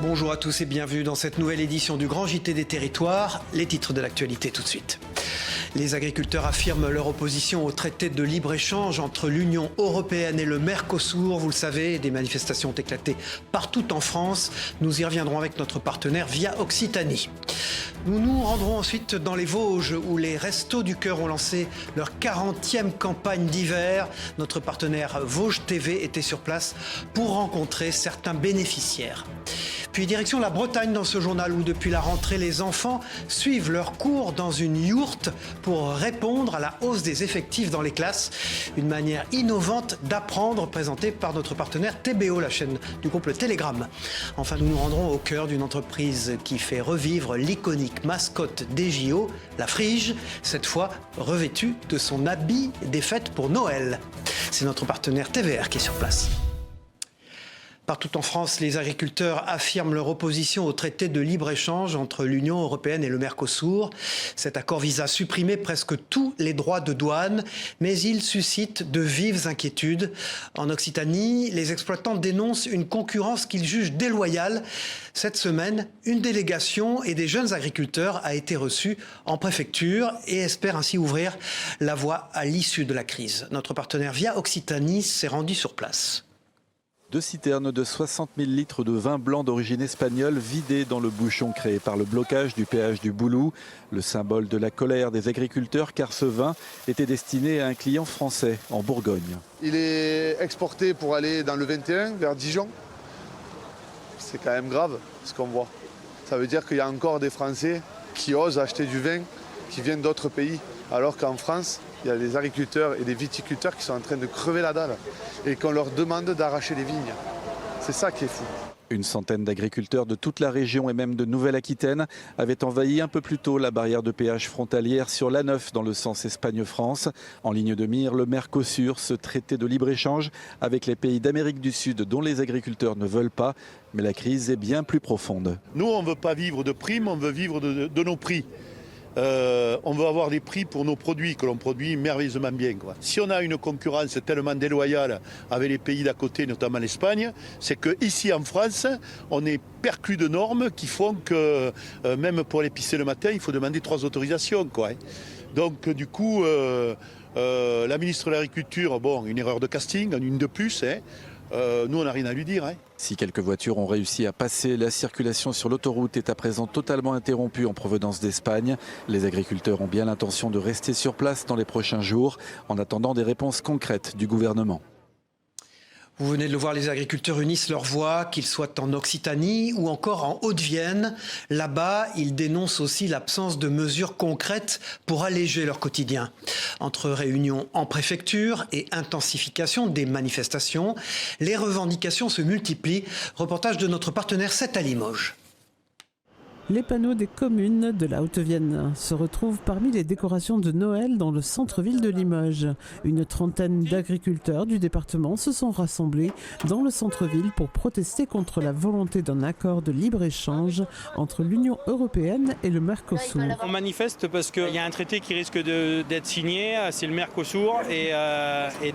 Bonjour à tous et bienvenue dans cette nouvelle édition du Grand JT des Territoires. Les titres de l'actualité tout de suite. Les agriculteurs affirment leur opposition au traité de libre-échange entre l'Union européenne et le Mercosur. Vous le savez, des manifestations ont éclaté partout en France. Nous y reviendrons avec notre partenaire Via Occitanie. Nous nous rendrons ensuite dans les Vosges où les Restos du Cœur ont lancé leur 40e campagne d'hiver. Notre partenaire Vosges TV était sur place pour rencontrer certains bénéficiaires. Puis direction la Bretagne dans ce journal où depuis la rentrée, les enfants suivent leurs cours dans une yourte pour répondre à la hausse des effectifs dans les classes. Une manière innovante d'apprendre présentée par notre partenaire TBO, la chaîne du groupe Le Télégramme. Enfin, nous nous rendrons au cœur d'une entreprise qui fait revivre l'iconique mascotte des JO, la Frige, cette fois revêtue de son habit des fêtes pour Noël. C'est notre partenaire TVR qui est sur place. Partout en France, les agriculteurs affirment leur opposition au traité de libre-échange entre l'Union européenne et le Mercosur. Cet accord vise à supprimer presque tous les droits de douane, mais il suscite de vives inquiétudes. En Occitanie, les exploitants dénoncent une concurrence qu'ils jugent déloyale. Cette semaine, une délégation et des jeunes agriculteurs a été reçue en préfecture et espère ainsi ouvrir la voie à l'issue de la crise. Notre partenaire Via Occitanie s'est rendu sur place. 2 citernes de 60 000 litres de vin blanc d'origine espagnole vidées dans le bouchon créé par le blocage du péage du Boulou. Le symbole de la colère des agriculteurs car ce vin était destiné à un client français en Bourgogne. Il est exporté pour aller dans le 21 vers Dijon. C'est quand même grave ce qu'on voit. Ça veut dire qu'il y a encore des Français qui osent acheter du vin qui vient d'autres pays. Alors qu'en France, il y a des agriculteurs et des viticulteurs qui sont en train de crever la dalle et qu'on leur demande d'arracher les vignes. C'est ça qui est fou. Une centaine d'agriculteurs de toute la région et même de Nouvelle-Aquitaine avaient envahi un peu plus tôt la barrière de péage frontalière sur l'A9 dans le sens Espagne-France. En ligne de mire, le Mercosur, ce traité de libre-échange avec les pays d'Amérique du Sud dont les agriculteurs ne veulent pas. Mais la crise est bien plus profonde. Nous, on ne veut pas vivre de primes, on veut vivre de nos prix. On veut avoir des prix pour nos produits, que l'on produit merveilleusement bien, quoi. Si on a une concurrence tellement déloyale avec les pays d'à côté, notamment l'Espagne, c'est qu'ici en France, on est perclus de normes qui font que même pour aller pisser le matin, il faut demander 3 autorisations, quoi. Donc du coup, la ministre de l'Agriculture, bon, une erreur de casting, une de plus, hein. Nous, on n'a rien à lui dire. Hein. Si quelques voitures ont réussi à passer, la circulation sur l'autoroute est à présent totalement interrompue en provenance d'Espagne. Les agriculteurs ont bien l'intention de rester sur place dans les prochains jours, en attendant des réponses concrètes du gouvernement. Vous venez de le voir, les agriculteurs unissent leur voix, qu'ils soient en Occitanie ou encore en Haute-Vienne. Là-bas, ils dénoncent aussi l'absence de mesures concrètes pour alléger leur quotidien. Entre réunions en préfecture et intensification des manifestations, les revendications se multiplient. Reportage de notre partenaire 7 à Limoges. Les panneaux des communes de la Haute-Vienne se retrouvent parmi les décorations de Noël dans le centre-ville de Limoges. Une trentaine d'agriculteurs du département se sont rassemblés dans le centre-ville pour protester contre la volonté d'un accord de libre-échange entre l'Union européenne et le Mercosur. On manifeste parce qu'il y a un traité qui risque d'être signé, c'est le Mercosur, et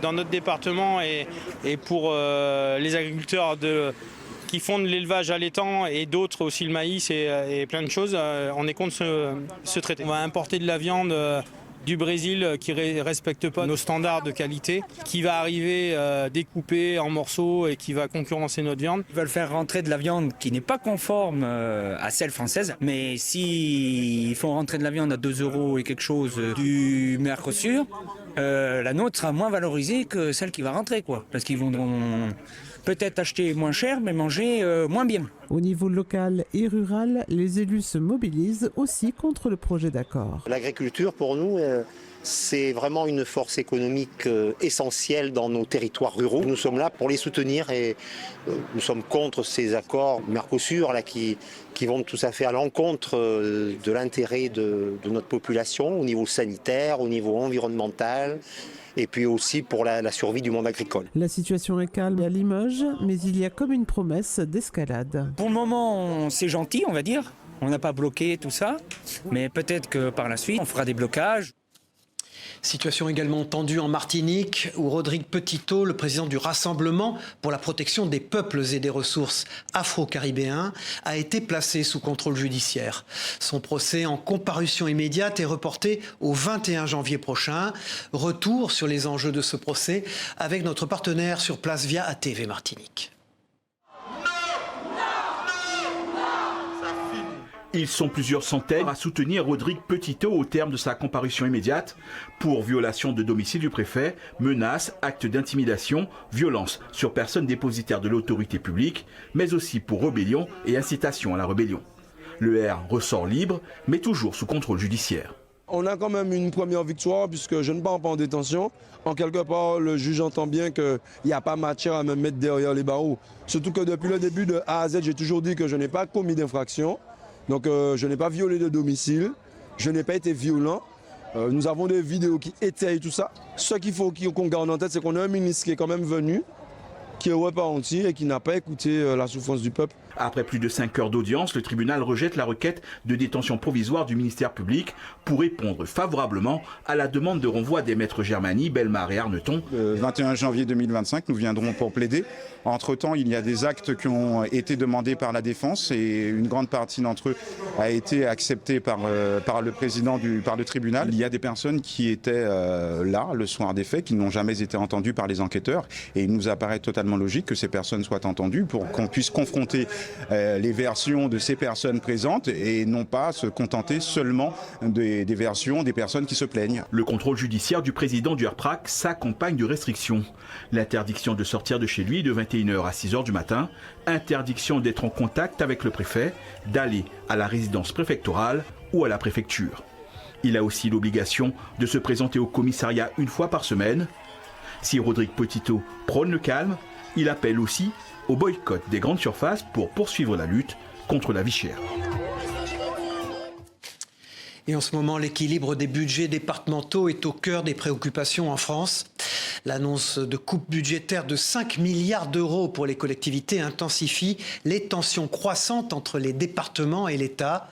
dans notre département et pour les agriculteurs qui font de l'élevage allaitant et d'autres aussi le maïs et plein de choses, on est contre ce traité. On va importer de la viande du Brésil qui ne respecte pas nos standards de qualité, qui va arriver découpée en morceaux et qui va concurrencer notre viande. Ils veulent faire rentrer de la viande qui n'est pas conforme à celle française, mais s'ils font rentrer de la viande à 2 € et quelque chose du Mercosur, la nôtre sera moins valorisée que celle qui va rentrer, quoi, parce qu'ils vont peut-être acheter moins cher, mais manger moins bien. Au niveau local et rural, les élus se mobilisent aussi contre le projet d'accord. L'agriculture, pour nous, c'est vraiment une force économique essentielle dans nos territoires ruraux. Nous sommes là pour les soutenir et nous sommes contre ces accords Mercosur là, qui vont tout à fait à l'encontre de l'intérêt de notre population au niveau sanitaire, au niveau environnemental. Et puis aussi pour la survie du monde agricole. La situation est calme à Limoges, mais il y a comme une promesse d'escalade. Pour le moment, c'est gentil, on va dire. On n'a pas bloqué tout ça, mais peut-être que par la suite, on fera des blocages. Situation également tendue en Martinique, où Rodrigue Petitot, le président du Rassemblement pour la protection des peuples et des ressources afro-caribéens, a été placé sous contrôle judiciaire. Son procès en comparution immédiate est reporté au 21 janvier prochain. Retour sur les enjeux de ce procès avec notre partenaire sur place via ATV Martinique. Ils sont plusieurs centaines à soutenir Rodrigue Petitot au terme de sa comparution immédiate pour violation de domicile du préfet, menaces, actes d'intimidation, violence sur personne dépositaire de l'autorité publique, mais aussi pour rébellion et incitation à la rébellion. Le R ressort libre, mais toujours sous contrôle judiciaire. On a quand même une première victoire puisque je ne pars pas en détention. En quelque part, le juge entend bien qu'il n'y a pas matière à me mettre derrière les barreaux. Surtout que depuis le début de A à Z, j'ai toujours dit que je n'ai pas commis d'infraction. Donc je n'ai pas violé de domicile, je n'ai pas été violent. Nous avons des vidéos qui étayent tout ça. Ce qu'il faut qu'on garde en tête, c'est qu'on a un ministre qui est quand même venu, qui est repenti et qui n'a pas écouté la souffrance du peuple. Après plus de 5 heures d'audience, le tribunal rejette la requête de détention provisoire du ministère public pour répondre favorablement à la demande de renvoi des maîtres Germany, Bellemare et Arneton. Le 21 janvier 2025, nous viendrons pour plaider. Entre-temps, il y a des actes qui ont été demandés par la défense et une grande partie d'entre eux a été acceptée par le président par le tribunal. Il y a des personnes qui étaient là le soir des faits, qui n'ont jamais été entendues par les enquêteurs et il nous apparaît totalement logique que ces personnes soient entendues pour qu'on puisse confronter les versions de ces personnes présentes et non pas se contenter seulement des versions des personnes qui se plaignent. Le contrôle judiciaire du président du RPRAC s'accompagne de restrictions. L'interdiction de sortir de chez lui de 21h à 6h du matin, interdiction d'être en contact avec le préfet, d'aller à la résidence préfectorale ou à la préfecture. Il a aussi l'obligation de se présenter au commissariat une fois par semaine. Si Rodrigue Petitot prône le calme, il appelle aussi au boycott des grandes surfaces pour poursuivre la lutte contre la vie chère. Et en ce moment, l'équilibre des budgets départementaux est au cœur des préoccupations en France. L'annonce de coupes budgétaires de 5 milliards d'euros pour les collectivités intensifie les tensions croissantes entre les départements et l'État.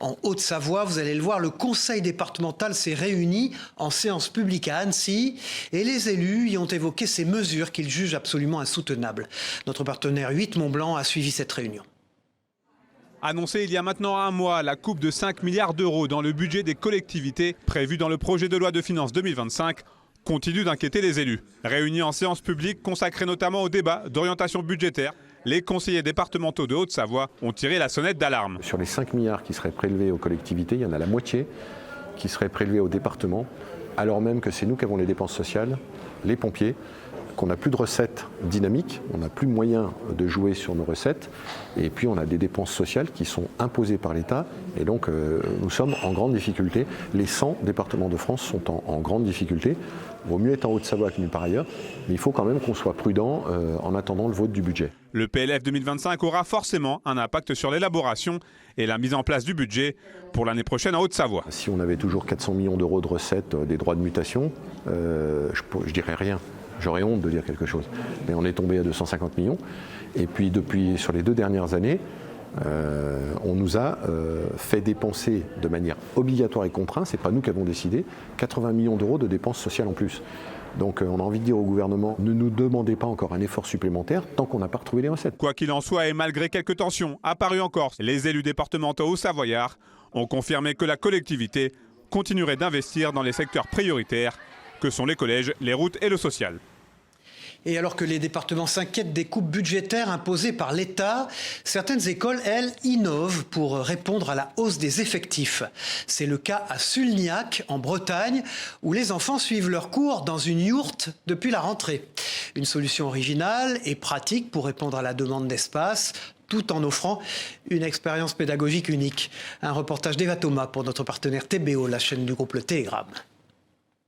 En Haute-Savoie, vous allez le voir, le conseil départemental s'est réuni en séance publique à Annecy et les élus y ont évoqué ces mesures qu'ils jugent absolument insoutenables. Notre partenaire 8 Mont-Blanc a suivi cette réunion. Annoncé il y a maintenant un mois, la coupe de 5 milliards d'euros dans le budget des collectivités prévu dans le projet de loi de finances 2025 continue d'inquiéter les élus. Réunis en séance publique consacrée notamment au débat d'orientation budgétaire, les conseillers départementaux de Haute-Savoie ont tiré la sonnette d'alarme. Sur les 5 milliards qui seraient prélevés aux collectivités, il y en a la moitié qui seraient prélevés aux départements, alors même que c'est nous qui avons les dépenses sociales, les pompiers, qu'on n'a plus de recettes dynamiques, on n'a plus de moyens de jouer sur nos recettes, et puis on a des dépenses sociales qui sont imposées par l'État, et donc nous sommes en grande difficulté. Les 100 départements de France sont en grande difficulté. Il vaut mieux être en Haute-Savoie que nulle part ailleurs, mais il faut quand même qu'on soit prudent en attendant le vote du budget. Le PLF 2025 aura forcément un impact sur l'élaboration et la mise en place du budget pour l'année prochaine en Haute-Savoie. Si on avait toujours 400 millions d'euros de recettes des droits de mutation, je dirais rien. J'aurais honte de dire quelque chose. Mais on est tombé à 250 millions. Et puis sur les 2 dernières années, on nous a fait dépenser de manière obligatoire et contrainte, c'est pas nous qui avons décidé, 80 millions d'euros de dépenses sociales en plus. Donc on a envie de dire au gouvernement, ne nous demandez pas encore un effort supplémentaire tant qu'on n'a pas retrouvé les recettes. Quoi qu'il en soit, et malgré quelques tensions apparues en Corse, les élus départementaux haut-savoyards ont confirmé que la collectivité continuerait d'investir dans les secteurs prioritaires que sont les collèges, les routes et le social. Et alors que les départements s'inquiètent des coupes budgétaires imposées par l'État, certaines écoles, elles, innovent pour répondre à la hausse des effectifs. C'est le cas à Sulniac, en Bretagne, où les enfants suivent leurs cours dans une yourte depuis la rentrée. Une solution originale et pratique pour répondre à la demande d'espace, tout en offrant une expérience pédagogique unique. Un reportage d'Eva Thomas pour notre partenaire TBO, la chaîne du groupe Le Télégramme.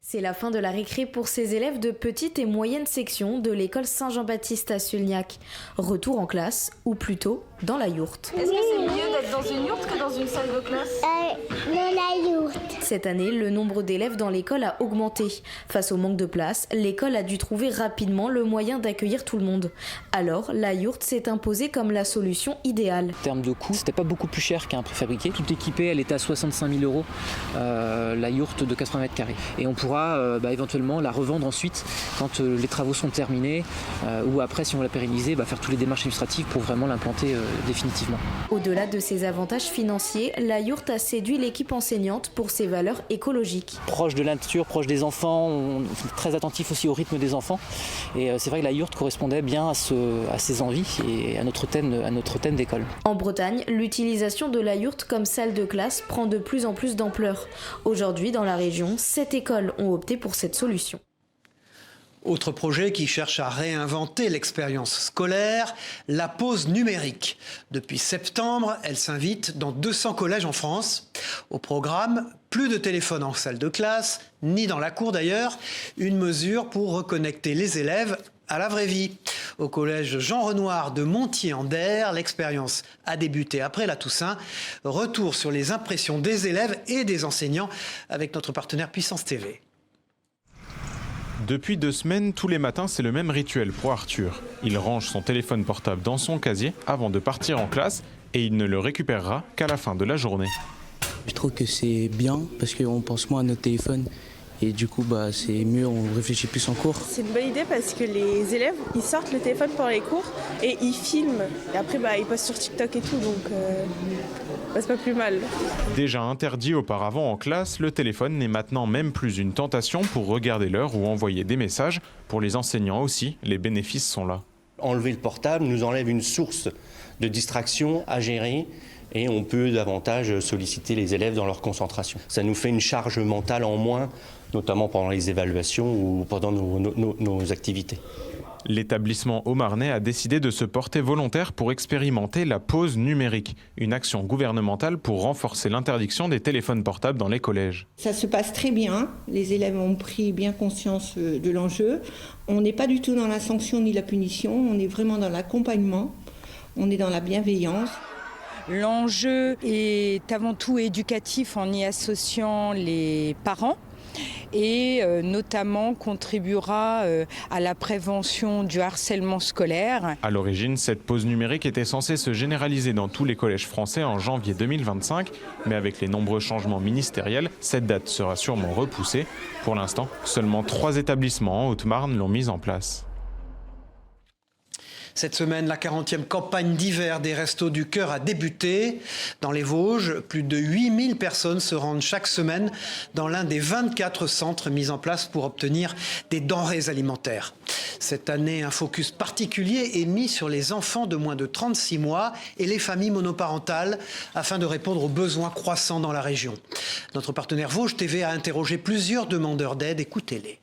C'est la fin de la récré pour ces élèves de petite et moyenne section de l'école Saint-Jean-Baptiste à Sulniac. Retour en classe, ou plutôt dans la yourte. Est-ce que c'est mieux d'être dans une yourte que dans une salle de classe ? Dans la yourte. Cette année, le nombre d'élèves dans l'école a augmenté. Face au manque de place, l'école a dû trouver rapidement le moyen d'accueillir tout le monde. Alors, la yourte s'est imposée comme la solution idéale. En termes de coût, c'était pas beaucoup plus cher qu'un préfabriqué. Tout équipé, elle était à 65 000 €, la yourte de 80 mètres carrés. Et on pourra éventuellement la revendre ensuite quand les travaux sont terminés ou après, si on veut la pérenniser, faire toutes les démarches administratives pour vraiment l'implanter définitivement. Au-delà de ses avantages financiers, la yourte a séduit l'équipe enseignante pour ses valeurs écologiques. Proche de la nature, proche des enfants, on est très attentif aussi au rythme des enfants. Et c'est vrai que la yourte correspondait bien à ces envies et à notre thème d'école. En Bretagne, l'utilisation de la yourte comme salle de classe prend de plus en plus d'ampleur. Aujourd'hui, dans la région, 7 écoles ont opté pour cette solution. Autre projet qui cherche à réinventer l'expérience scolaire, la pause numérique. Depuis septembre, elle s'invite dans 200 collèges en France. Au programme, plus de téléphone en salle de classe, ni dans la cour d'ailleurs, une mesure pour reconnecter les élèves à la vraie vie. Au collège Jean Renoir de Montier-en-Der, l'expérience a débuté après la Toussaint. Retour sur les impressions des élèves et des enseignants avec notre partenaire Puissance TV. Depuis 2 semaines, tous les matins, c'est le même rituel pour Arthur. Il range son téléphone portable dans son casier avant de partir en classe et il ne le récupérera qu'à la fin de la journée. Je trouve que c'est bien parce qu'on pense moins à notre téléphone et du coup c'est mieux, on réfléchit plus en cours. C'est une bonne idée parce que les élèves ils sortent le téléphone pendant les cours et ils filment et après ils postent sur TikTok et tout donc c'est pas plus mal. Déjà interdit auparavant en classe, le téléphone n'est maintenant même plus une tentation pour regarder l'heure ou envoyer des messages. Pour les enseignants aussi, les bénéfices sont là. Enlever le portable nous enlève une source de distraction à gérer et on peut davantage solliciter les élèves dans leur concentration. Ça nous fait une charge mentale en moins, notamment pendant les évaluations ou pendant nos activités. L'établissement Haut-Marnais a décidé de se porter volontaire pour expérimenter la pause numérique, une action gouvernementale pour renforcer l'interdiction des téléphones portables dans les collèges. Ça se passe très bien, les élèves ont pris bien conscience de l'enjeu. On n'est pas du tout dans la sanction ni la punition, on est vraiment dans l'accompagnement, on est dans la bienveillance. L'enjeu est avant tout éducatif en y associant les parents et notamment contribuera à la prévention du harcèlement scolaire. À l'origine, cette pause numérique était censée se généraliser dans tous les collèges français en janvier 2025, mais avec les nombreux changements ministériels, cette date sera sûrement repoussée. Pour l'instant, seulement 3 établissements en Haute-Marne l'ont mise en place. Cette semaine, la 40e campagne d'hiver des Restos du Cœur a débuté. Dans les Vosges, plus de 8000 personnes se rendent chaque semaine dans l'un des 24 centres mis en place pour obtenir des denrées alimentaires. Cette année, un focus particulier est mis sur les enfants de moins de 36 mois et les familles monoparentales afin de répondre aux besoins croissants dans la région. Notre partenaire Vosges TV a interrogé plusieurs demandeurs d'aide. Écoutez-les.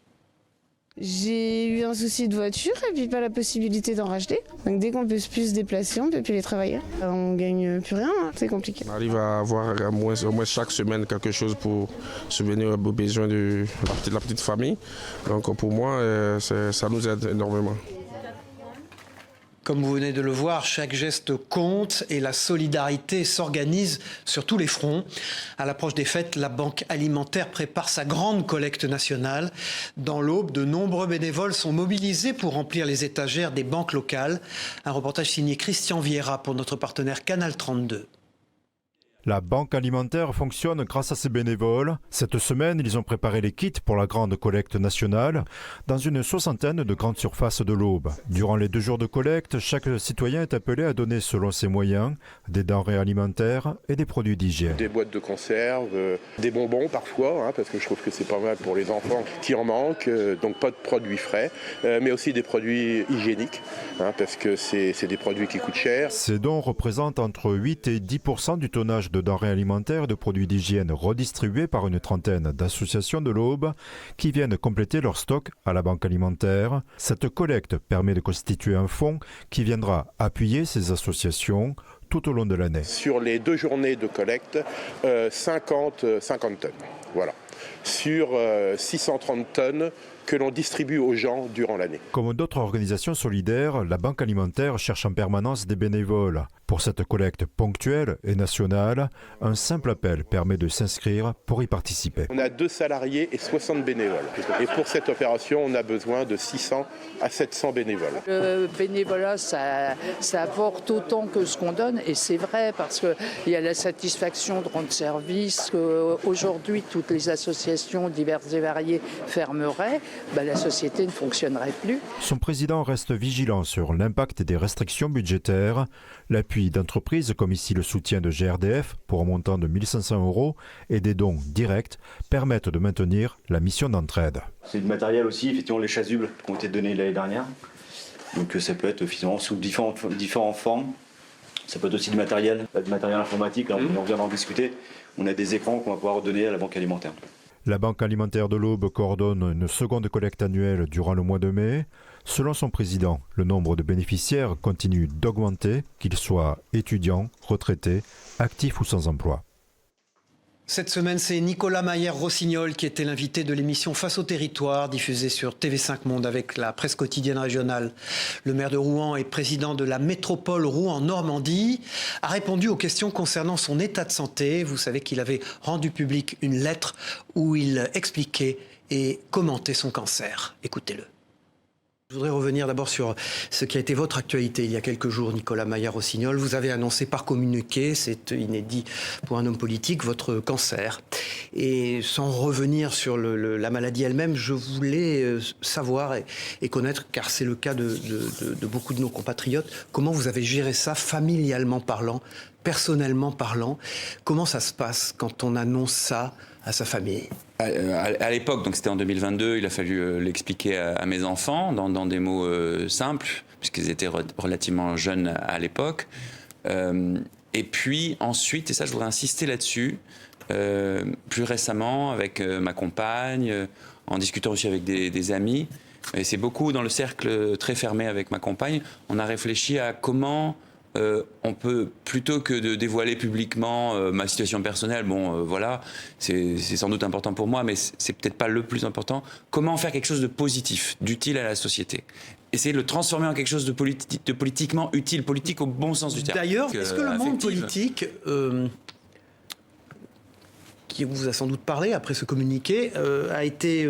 J'ai eu un souci de voiture et puis pas la possibilité d'en racheter. Donc dès qu'on peut plus se déplacer, on peut plus les travailler. On gagne plus rien, c'est compliqué. On arrive à avoir au moins chaque semaine quelque chose pour subvenir aux besoins de la petite famille. Donc pour moi, ça nous aide énormément. Comme vous venez de le voir, chaque geste compte et la solidarité s'organise sur tous les fronts. À l'approche des fêtes, la Banque alimentaire prépare sa grande collecte nationale. Dans l'Aube, de nombreux bénévoles sont mobilisés pour remplir les étagères des banques locales. Un reportage signé Christian Vieira pour notre partenaire Canal 32. La Banque alimentaire fonctionne grâce à ses bénévoles. Cette semaine, ils ont préparé les kits pour la grande collecte nationale dans une 60aine de grandes surfaces de l'Aube. Durant les 2 jours de collecte, chaque citoyen est appelé à donner selon ses moyens des denrées alimentaires et des produits d'hygiène. Des boîtes de conserve, des bonbons parfois, parce que je trouve que c'est pas mal pour les enfants qui en manquent, donc pas de produits frais, mais aussi des produits hygiéniques, parce que c'est des produits qui coûtent cher. Ces dons représentent entre 8 et 10% du tonnage de denrées alimentaires et de produits d'hygiène redistribués par une trentaine d'associations de l'Aube qui viennent compléter leur stock à la Banque alimentaire. Cette collecte permet de constituer un fonds qui viendra appuyer ces associations tout au long de l'année. Sur les 2 journées de collecte, 50 tonnes. Voilà. Sur 630 tonnes, que l'on distribue aux gens durant l'année. Comme d'autres organisations solidaires, la Banque alimentaire cherche en permanence des bénévoles. Pour cette collecte ponctuelle et nationale, un simple appel permet de s'inscrire pour y participer. On a 2 salariés et 60 bénévoles. Et pour cette opération, on a besoin de 600 à 700 bénévoles. Le bénévolat, ça apporte autant que ce qu'on donne. Et c'est vrai parce qu'il y a la satisfaction de rendre service. Aujourd'hui, toutes les associations diverses et variées fermeraient. La société ne fonctionnerait plus. Son président reste vigilant sur l'impact des restrictions budgétaires. L'appui d'entreprises comme ici le soutien de GRDF pour un montant de 1 500 € et des dons directs permettent de maintenir la mission d'entraide. C'est du matériel aussi, effectivement les chasubles qui ont été donnés l'année dernière. Donc ça peut être effectivement sous différentes formes. Ça peut être aussi du matériel informatique, là, on vient d'en discuter. On a des écrans qu'on va pouvoir donner à la Banque alimentaire. La Banque alimentaire de l'Aube coordonne une seconde collecte annuelle durant le mois de mai. Selon son président, le nombre de bénéficiaires continue d'augmenter, qu'ils soient étudiants, retraités, actifs ou sans emploi. Cette semaine, c'est Nicolas Mayer-Rossignol qui était l'invité de l'émission Face au territoire, diffusée sur TV5 Monde avec la presse quotidienne régionale. Le maire de Rouen et président de la métropole Rouen-Normandie a répondu aux questions concernant son état de santé. Vous savez qu'il avait rendu public une lettre où il expliquait et commentait son cancer. Écoutez-le. Je voudrais revenir d'abord sur ce qui a été votre actualité il y a quelques jours, Nicolas Mayer-Rossignol. Vous avez annoncé par communiqué, c'est inédit pour un homme politique, votre cancer. Et sans revenir sur la maladie elle-même, je voulais savoir et connaître, car c'est le cas de beaucoup de nos compatriotes, comment vous avez géré ça, familialement parlant, personnellement parlant. Comment ça se passe quand on annonce ça à sa famille ? À l'époque, donc c'était en 2022, il a fallu l'expliquer à mes enfants dans des mots simples, puisqu'ils étaient relativement jeunes à l'époque. Et puis ensuite, et ça je voudrais insister là-dessus, plus récemment avec ma compagne, en discutant aussi avec des amis, et c'est beaucoup dans le cercle très fermé avec ma compagne, on a réfléchi à comment on peut, plutôt que de dévoiler publiquement ma situation personnelle, voilà, c'est sans doute important pour moi, mais c'est peut-être pas le plus important, comment faire quelque chose de positif, d'utile à la société. Essayer de le transformer en quelque chose de politiquement utile, politique au bon sens du terme. D'ailleurs, est-ce que le monde politique, qui vous a sans doute parlé après ce communiqué, a été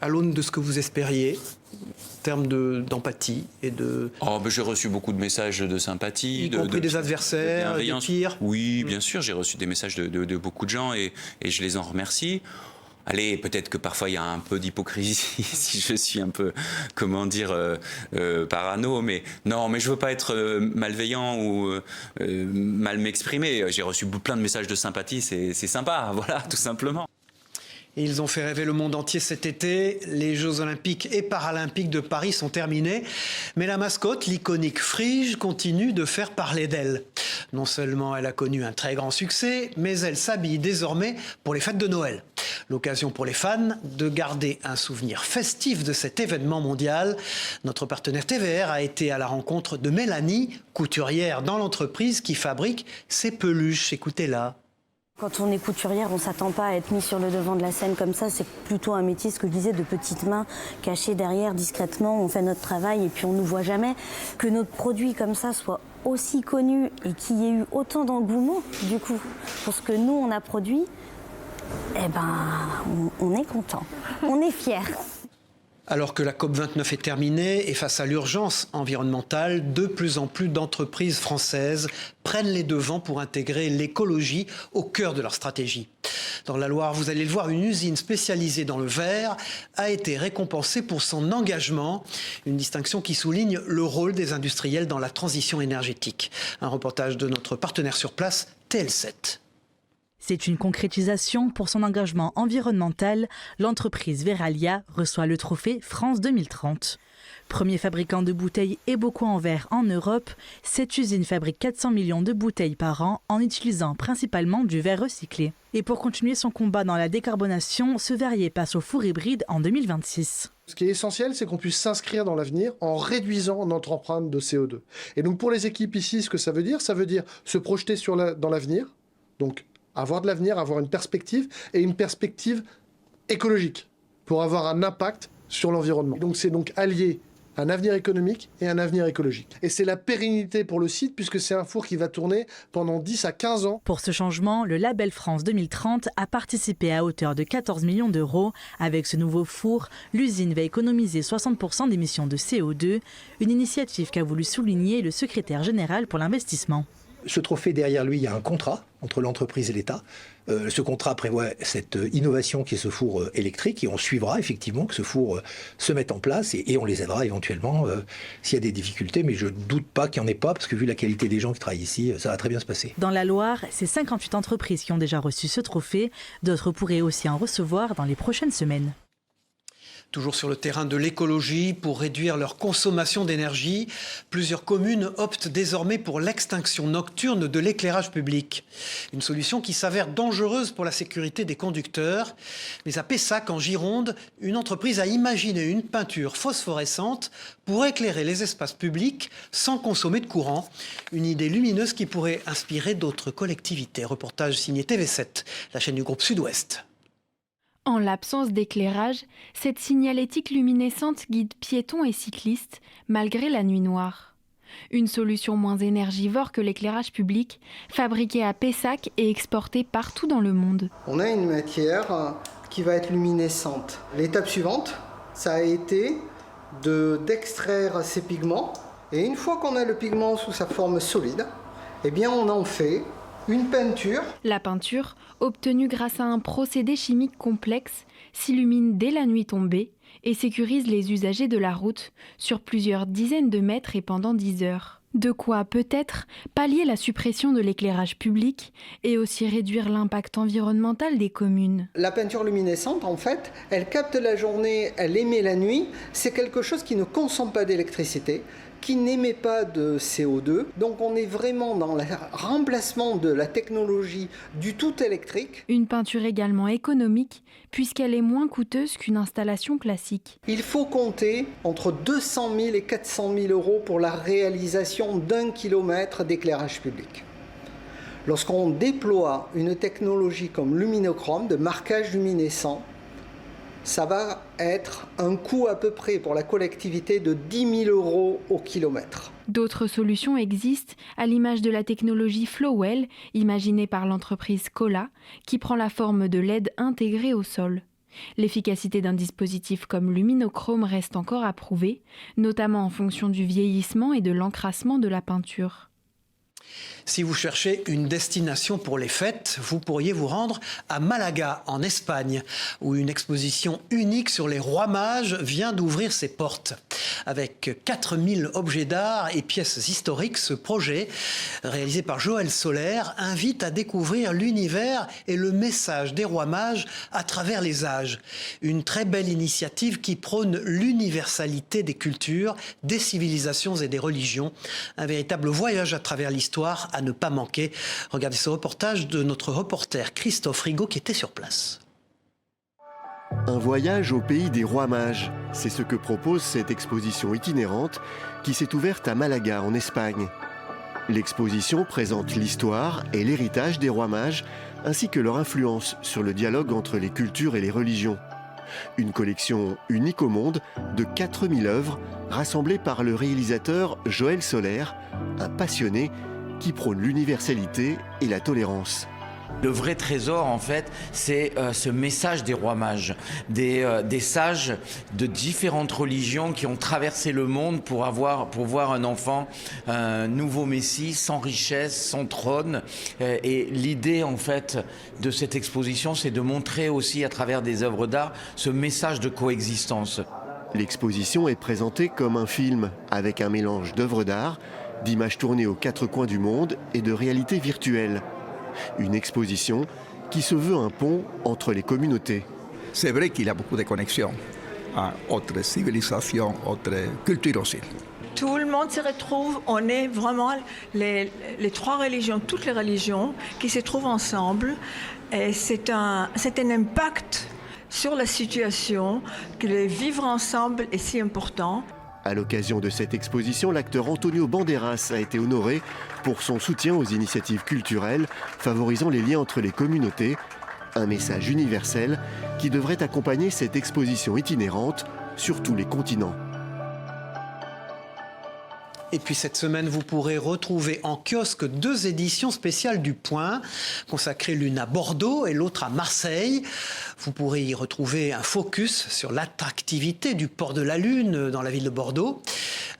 à l'aune de ce que vous espériez ? En termes d'empathie et de... J'ai reçu beaucoup de messages de sympathie. Y compris des adversaires, des tirs. Oui, bien sûr, j'ai reçu des messages de beaucoup de gens et je les en remercie. Allez, peut-être que parfois il y a un peu d'hypocrisie si je suis un peu, parano, mais non, mais je veux pas être malveillant ou mal m'exprimer. J'ai reçu plein de messages de sympathie, c'est sympa, voilà, tout simplement. Et ils ont fait rêver le monde entier cet été. Les Jeux Olympiques et Paralympiques de Paris sont terminés. Mais la mascotte, l'iconique Frige, continue de faire parler d'elle. Non seulement elle a connu un très grand succès, mais elle s'habille désormais pour les fêtes de Noël. L'occasion pour les fans de garder un souvenir festif de cet événement mondial. Notre partenaire TVR a été à la rencontre de Mélanie, couturière dans l'entreprise qui fabrique ces peluches. Écoutez-la. Quand on est couturière, on ne s'attend pas à être mis sur le devant de la scène comme ça. C'est plutôt un métier, ce que je disais, de petites mains cachées derrière discrètement. On fait notre travail et puis on ne nous voit jamais. Que notre produit comme ça soit aussi connu et qu'il y ait eu autant d'engouement, du coup, pour ce que nous, on a produit, on est content, on est fiers. Alors que la COP29 est terminée et face à l'urgence environnementale, de plus en plus d'entreprises françaises prennent les devants pour intégrer l'écologie au cœur de leur stratégie. Dans la Loire, vous allez le voir, une usine spécialisée dans le verre a été récompensée pour son engagement, une distinction qui souligne le rôle des industriels dans la transition énergétique. Un reportage de notre partenaire sur place, TL7. C'est une concrétisation pour son engagement environnemental. L'entreprise Verallia reçoit le trophée France 2030. Premier fabricant de bouteilles et bocaux en verre en Europe, cette usine fabrique 400 millions de bouteilles par an en utilisant principalement du verre recyclé. Et pour continuer son combat dans la décarbonation, ce verrier passe au four hybride en 2026. Ce qui est essentiel, c'est qu'on puisse s'inscrire dans l'avenir en réduisant notre empreinte de CO2. Et donc pour les équipes ici, ce que ça veut dire se projeter dans l'avenir, donc avoir de l'avenir, avoir une perspective, et une perspective écologique, pour avoir un impact sur l'environnement. Donc c'est donc allier un avenir économique et un avenir écologique. Et c'est la pérennité pour le site puisque c'est un four qui va tourner pendant 10 à 15 ans. Pour ce changement, le label France 2030 a participé à hauteur de 14 millions d'euros. Avec ce nouveau four, l'usine va économiser 60% d'émissions de CO2, une initiative qu'a voulu souligner le secrétaire général pour l'investissement. Ce trophée, derrière lui, il y a un contrat entre l'entreprise et l'État. Ce contrat prévoit cette innovation qui est ce four électrique et on suivra effectivement que ce four se mette en place et on les aidera éventuellement s'il y a des difficultés. Mais je ne doute pas qu'il n'y en ait pas parce que vu la qualité des gens qui travaillent ici, ça va très bien se passer. Dans la Loire, c'est 58 entreprises qui ont déjà reçu ce trophée. D'autres pourraient aussi en recevoir dans les prochaines semaines. Toujours sur le terrain de l'écologie, pour réduire leur consommation d'énergie, plusieurs communes optent désormais pour l'extinction nocturne de l'éclairage public. Une solution qui s'avère dangereuse pour la sécurité des conducteurs. Mais à Pessac, en Gironde, une entreprise a imaginé une peinture phosphorescente pour éclairer les espaces publics sans consommer de courant. Une idée lumineuse qui pourrait inspirer d'autres collectivités. Reportage signé TV7, la chaîne du groupe Sud-Ouest. En l'absence d'éclairage, cette signalétique luminescente guide piétons et cyclistes malgré la nuit noire. Une solution moins énergivore que l'éclairage public, fabriquée à Pessac et exportée partout dans le monde. On a une matière qui va être luminescente. L'étape suivante, ça a été d'extraire ces pigments. Et une fois qu'on a le pigment sous sa forme solide, eh bien on en fait une peinture. La peinture, obtenue grâce à un procédé chimique complexe, s'illumine dès la nuit tombée et sécurise les usagers de la route sur plusieurs dizaines de mètres et pendant 10 heures. De quoi peut-être pallier la suppression de l'éclairage public et aussi réduire l'impact environnemental des communes. La peinture luminescente, en fait, elle capte la journée, elle émet la nuit. C'est quelque chose qui ne consomme pas d'électricité, qui n'émet pas de CO2. Donc on est vraiment dans le remplacement de la technologie du tout électrique. Une peinture également économique, puisqu'elle est moins coûteuse qu'une installation classique. Il faut compter entre 200 000 et 400 000 euros pour la réalisation d'1 kilomètre d'éclairage public. Lorsqu'on déploie une technologie comme luminochrome, de marquage luminescent, ça va être un coût à peu près pour la collectivité de 10 000 euros au kilomètre. D'autres solutions existent, à l'image de la technologie Flowell, imaginée par l'entreprise Cola, qui prend la forme de LED intégré au sol. L'efficacité d'un dispositif comme luminochrome reste encore à prouver, notamment en fonction du vieillissement et de l'encrassement de la peinture. Si vous cherchez une destination pour les fêtes, vous pourriez vous rendre à Malaga, en Espagne, où une exposition unique sur les rois mages vient d'ouvrir ses portes. Avec 4000 objets d'art et pièces historiques, ce projet, réalisé par Joël Soler, invite à découvrir l'univers et le message des rois mages à travers les âges. Une très belle initiative qui prône l'universalité des cultures, des civilisations et des religions. Un véritable voyage à travers l'histoire à ne pas manquer. Regardez ce reportage de notre reporter Christophe Rigaud qui était sur place. Un voyage au pays des rois mages, c'est ce que propose cette exposition itinérante qui s'est ouverte à Malaga en Espagne. L'exposition présente l'histoire et l'héritage des rois mages ainsi que leur influence sur le dialogue entre les cultures et les religions. Une collection unique au monde de 4000 œuvres rassemblées par le réalisateur Joël Soler, un passionné qui prône l'universalité et la tolérance. Le vrai trésor, en fait, c'est ce message des rois mages, des sages de différentes religions qui ont traversé le monde pour voir un enfant, un nouveau Messie, sans richesse, sans trône. Et l'idée, en fait, de cette exposition, c'est de montrer aussi, à travers des œuvres d'art, ce message de coexistence. L'exposition est présentée comme un film, avec un mélange d'œuvres d'art, d'images tournées aux quatre coins du monde et de réalité virtuelle. Une exposition qui se veut un pont entre les communautés. C'est vrai qu'il y a beaucoup de connexions à autres civilisations, autres cultures aussi. Tout le monde se retrouve, on est vraiment les trois religions, toutes les religions qui se trouvent ensemble. Et c'est un impact sur la situation, que le vivre ensemble est si important. À l'occasion de cette exposition, l'acteur Antonio Banderas a été honoré pour son soutien aux initiatives culturelles favorisant les liens entre les communautés, Un message universel qui devrait accompagner cette exposition itinérante sur tous les continents. Et puis cette semaine, vous pourrez retrouver en kiosque 2 éditions spéciales du Point, consacrées l'une à Bordeaux et l'autre à Marseille. Vous pourrez y retrouver un focus sur l'attractivité du port de la Lune dans la ville de Bordeaux.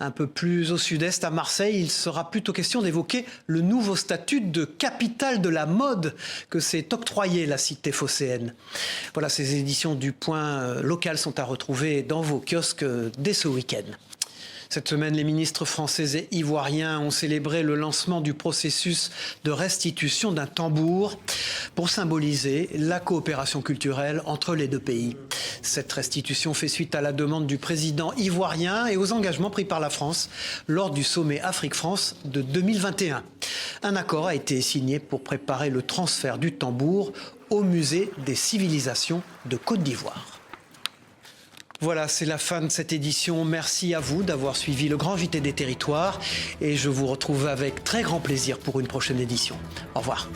Un peu plus au sud-est, à Marseille, il sera plutôt question d'évoquer le nouveau statut de capitale de la mode que s'est octroyé la cité phocéenne. Voilà, ces éditions du Point local sont à retrouver dans vos kiosques dès ce week-end. Cette semaine, les ministres français et ivoiriens ont célébré le lancement du processus de restitution d'un tambour pour symboliser la coopération culturelle entre les 2 pays. Cette restitution fait suite à la demande du président ivoirien et aux engagements pris par la France lors du sommet Afrique-France de 2021. Un accord a été signé pour préparer le transfert du tambour au musée des civilisations de Côte d'Ivoire. Voilà, c'est la fin de cette édition. Merci à vous d'avoir suivi le Grand JT des Territoires et je vous retrouve avec très grand plaisir pour une prochaine édition. Au revoir.